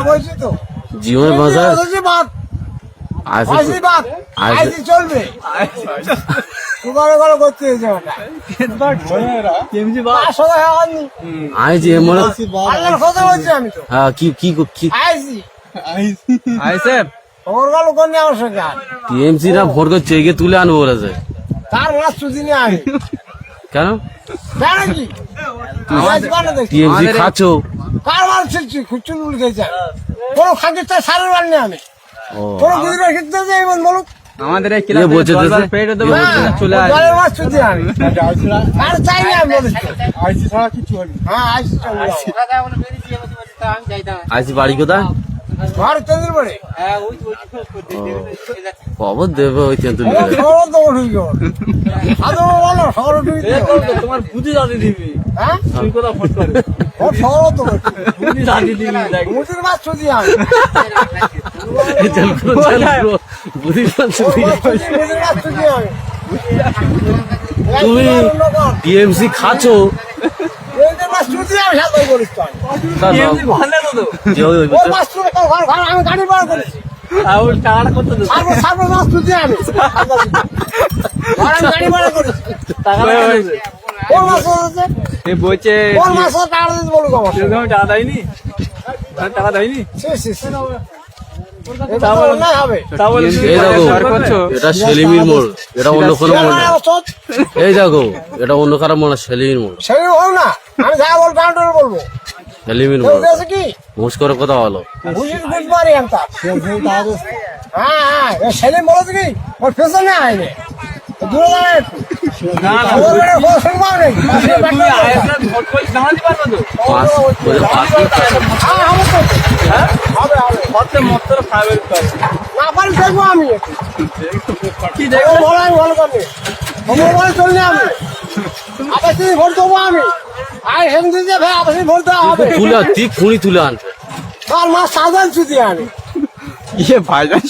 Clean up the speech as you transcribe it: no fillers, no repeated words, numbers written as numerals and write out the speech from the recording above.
বলছি তো জীবনের ভাষা বাদ আইসি আইসি বাদ আইসি চলবে তোমার গলা করতে হয়েছে ওটা আসলে হয়নি আইসি মানে আল্লাহর কথা বলছি আমি তো হ্যাঁ কি কি কি আইসি আইসে ওর গলা কোন আমার সঙ্গে আর টিএমসি রা ভোট করে চেয়ে তুলে আনবো বলেছে তার মাস সুদিনে আমি কেন জানো কি টিএমসি খাচ্ছ কার মার ছিলছি খুচুর বলে গেছে কোনো খাদ্যটা সারের বার নেই আমি ও কোনো বুঝিবার ক্ষেত্রে যে এমন বলুক আমাদের এই এ বলছে ক্লাবে দেশে? পেটে দেবো চলে আসে জলের মাছ সুদি আমি আর চাই না আমি বলেছি আইসি ছাড়া কিছু হয়নি। হ্যাঁ আইসি চলবে আইসি বাড়ি কোথায় ঘর তেঁতুল পড়ে খবর দেবে ওই তেঁতুল সরল তো উঠুই গো আদৌ বলো সরল উঠুই তোমার বুদ্ধি দাদি দিবি হ্যাঁ তুই কোথা ফোন করবি ও সরল তো বুদ্ধি দাদি দিবি দেখ মুটির মাছ সুদি আমি বুঝি পারছো মুটির মাছ সুদি আমি তুমি টিএমসি খাচ্ছ মুটির মাছ সুদি আমি সাথে করিস তো আমি তার নাম ভালো তো যে ওই ওর মাছ সুদি ঘর ঘর আমি গাড়ি বার করেছি আর টাকাটা কত দেবো সার্ব মাছ সুদি আমি ঘর আমি গাড়ি বার করেছি টাকাটা ওর মাছ আছে এই বইছে ওর মাছ টাকা দিতে বলুক আমার সেরকম টাকা দেয়নি টাকা দেয়নি এটা তো অন্যায় হবে তা বলে এই দেখো সর করছো এটা সেলিমির মোড় এটা অন্য কোনো মোড় না। ওষুধ এই দেখো এটা অন্য কারো মোড় না, সেলিমির মোড় সেই হোক না আমি যা বল কাউন্টার বলবো সেলিমির কেউ মোড় দিয়েছে কি মুস করে কথা বলো বুঝিস বুঝতে পারি আমি তা হ্যাঁ হ্যাঁ সেলিম বলেছে কি ওর পেছনে আইনে দূরে দাঁড়ায় একটু না না ওর বেড়ে কোনো শুনবাও নেই তুমি আইএসএল ভোট করে সামলাতে পারবে তো পাঁচ করে পাঁচ হ্যাঁ হবে তো হ্যাঁ হবে হবে ভোটে মত খাবে না পারি দেখবো আমি কি ও দেখবে বলে আমি ভালো করবো খবর বলে চললে আমি আবার ভোট দেবো আমি আর সেদিন দিতে ভাই আবার ভোট দেওয়া হবে তুলে ঠিক খুঁড়ি তুলে আনবে তার মাছ সাজান চুদি আমি ইয়ে ভাইজান